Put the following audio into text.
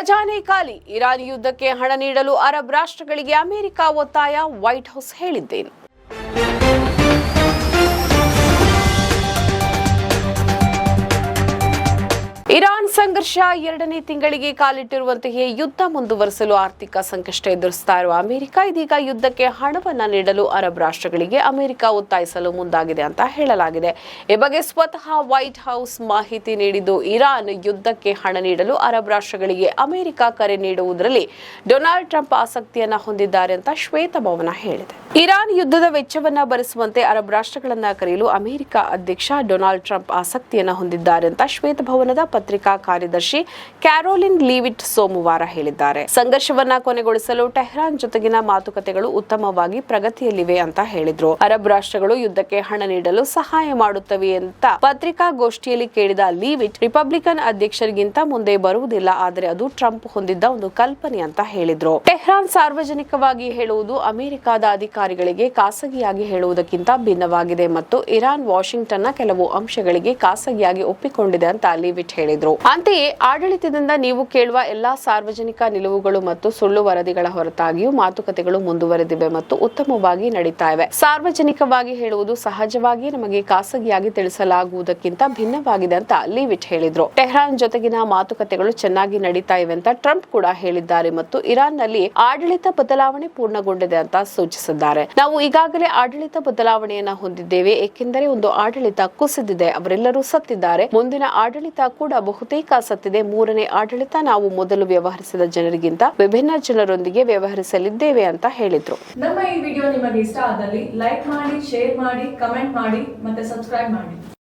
ಖಜಾನೆ ಖಾಲಿ, ಇರಾನ್ ಯುದ್ಧಕ್ಕೆ ಹಣ ನೀಡಲು ಅರಬ್ ರಾಷ್ಟ್ರಗಳಿಗೆ ಅಮೆರಿಕ ಒತ್ತಾಯ, ವೈಟ್ ಹೌಸ್ ಹೇಳಿದ್ದೇನು? ಇರಾನ್ ಸಂಘರ್ಷ ಎರಡನೇ ತಿಂಗಳಿಗೆ ಕಾಲಿಟ್ಟಿರುವಂತೆಯೇ ಯುದ್ಧ ಮುಂದುವರಿಸಲು ಆರ್ಥಿಕ ಸಂಕಷ್ಟ ಎದುರಿಸುತ್ತಾ ಇರುವ ಅಮೆರಿಕ ಇದೀಗ ಯುದ್ಧಕ್ಕೆ ಹಣವನ್ನ ನೀಡಲು ಅರಬ್ ರಾಷ್ಟ್ರಗಳಿಗೆ ಅಮೆರಿಕ ಒತ್ತಾಯಿಸಲು ಮುಂದಾಗಿದೆ ಅಂತ ಹೇಳಲಾಗಿದೆ. ಈ ಬಗ್ಗೆ ಸ್ವತಃ ವೈಟ್ ಹೌಸ್ ಮಾಹಿತಿ ನೀಡಿದ್ದು, ಇರಾನ್ ಯುದ್ಧಕ್ಕೆ ಹಣ ನೀಡಲು ಅರಬ್ ರಾಷ್ಟ್ರಗಳಿಗೆ ಅಮೆರಿಕ ಕರೆ ನೀಡುವುದರಲ್ಲಿ ಡೊನಾಲ್ಡ್ ಟ್ರಂಪ್ ಆಸಕ್ತಿಯನ್ನ ಹೊಂದಿದ್ದಾರೆ ಅಂತ ಶ್ವೇತಭವನ ಹೇಳಿದೆ. ಇರಾನ್ ಯುದ್ಧದ ವೆಚ್ಚವನ್ನ ಭರಿಸುವಂತೆ ಅರಬ್ ರಾಷ್ಟ್ರಗಳನ್ನ ಕರೆಯಲು ಅಮೆರಿಕ ಅಧ್ಯಕ್ಷ ಡೊನಾಲ್ಡ್ ಟ್ರಂಪ್ ಆಸಕ್ತಿಯನ್ನ ಹೊಂದಿದ್ದಾರೆ ಅಂತ ಶ್ವೇತಭವನದ ಪತ್ರಿಕಾ ಕಾರ್ಯದರ್ಶಿ ಕ್ಯಾರೋಲಿನ್ ಲೀವಿಟ್ ಸೋಮವಾರ ಹೇಳಿದ್ದಾರೆ. ಸಂಘರ್ಷವನ್ನ ಕೊನೆಗೊಳಿಸಲು ಟೆಹರಾನ್ ಜೊತೆಗಿನ ಮಾತುಕತೆಗಳು ಉತ್ತಮವಾಗಿ ಪ್ರಗತಿಯಲ್ಲಿವೆ ಅಂತ ಹೇಳಿದ್ರು. ಅರಬ್ ರಾಷ್ಟ್ರಗಳು ಯುದ್ಧಕ್ಕೆ ಹಣ ನೀಡಲು ಸಹಾಯ ಮಾಡುತ್ತವೆ ಅಂತ ಪತ್ರಿಕಾಗೋಷ್ಠಿಯಲ್ಲಿ ಕೇಳಿದ ಲೀವಿಟ್, ರಿಪಬ್ಲಿಕನ್ ಅಧ್ಯಕ್ಷರಿಗಿಂತ ಮುಂದೆ ಬರುವುದಿಲ್ಲ, ಆದರೆ ಅದು ಟ್ರಂಪ್ ಹೊಂದಿದ್ದ ಒಂದು ಕಲ್ಪನೆ ಅಂತ ಹೇಳಿದ್ರು. ಟೆಹರಾನ್ ಸಾರ್ವಜನಿಕವಾಗಿ ಹೇಳುವುದು ಅಮೆರಿಕದ ಅಧಿಕಾರಿಗಳಿಗೆ ಖಾಸಗಿಯಾಗಿ ಹೇಳುವುದಕ್ಕಿಂತ ಭಿನ್ನವಾಗಿದೆ ಮತ್ತು ಇರಾನ್ ವಾಷಿಂಗ್ಟನ್ನ ಕೆಲವು ಅಂಶಗಳಿಗೆ ಖಾಸಗಿಯಾಗಿ ಒಪ್ಪಿಕೊಂಡಿದೆ ಅಂತ ಲೀವಿಟ್ ಹೇಳಿದ್ರು. ಅಂತೆಯೇ ಆಡಳಿತದಿಂದ ನೀವು ಕೇಳುವ ಎಲ್ಲಾ ಸಾರ್ವಜನಿಕ ನಿಲುವುಗಳು ಮತ್ತು ಸುಳ್ಳು ವರದಿಗಳ ಹೊರತಾಗಿಯೂ ಮಾತುಕತೆಗಳು ಮುಂದುವರೆದಿವೆ ಮತ್ತು ಉತ್ತಮವಾಗಿ ನಡೀತಾ ಇವೆ. ಸಾರ್ವಜನಿಕವಾಗಿ ಹೇಳುವುದು ಸಹಜವಾಗಿ ನಮಗೆ ಖಾಸಗಿಯಾಗಿ ತಿಳಿಸಲಾಗುವುದಕ್ಕಿಂತ ಭಿನ್ನವಾಗಿದೆ ಅಂತ ಲೀವಿಟ್ ಹೇಳಿದ್ರು. ಟೆಹರಾನ್ ಜೊತೆಗಿನ ಮಾತುಕತೆಗಳು ಚೆನ್ನಾಗಿ ನಡೀತಾ ಇವೆ ಅಂತ ಟ್ರಂಪ್ ಕೂಡ ಹೇಳಿದ್ದಾರೆ ಮತ್ತು ಇರಾನ್ನಲ್ಲಿ ಆಡಳಿತ ಬದಲಾವಣೆ ಪೂರ್ಣಗೊಂಡಿದೆ ಅಂತ ಸೂಚಿಸಿದ್ದಾರೆ. ನಾವು ಈಗಾಗಲೇ ಆಡಳಿತ ಬದಲಾವಣೆಯನ್ನ ಹೊಂದಿದ್ದೇವೆ, ಏಕೆಂದರೆ ಒಂದು ಆಡಳಿತ ಕುಸಿದಿದೆ, ಅವರೆಲ್ಲರೂ ಸತ್ತಿದ್ದಾರೆ, ಮುಂದಿನ ಆಡಳಿತ ಕೂಡ ಬಹುತೇಕ ಸತ್ತಿದೆ, ಮೂರನೇ ಆಡಳಿತ ನಾವು ಮೊದಲು ವ್ಯವಹರಿಸಿದ ಜನರಿಗಿಂತ ವಿಭಿನ್ನ ಜನರೊಂದಿಗೆ ವ್ಯವಹರಿಸಲಿದ್ದೇವೆ ಅಂತ ಹೇಳಿದ್ರು. ನಮ್ಮ ಈ ವಿಡಿಯೋ ನಿಮಗೆ ಇಷ್ಟ ಆದಲ್ಲಿ ಲೈಕ್ ಮಾಡಿ, ಶೇರ್ ಮಾಡಿ, ಕಮೆಂಟ್ ಮಾಡಿ ಮತ್ತೆ ಸಬ್ಸ್ಕ್ರೈಬ್ ಮಾಡಿ.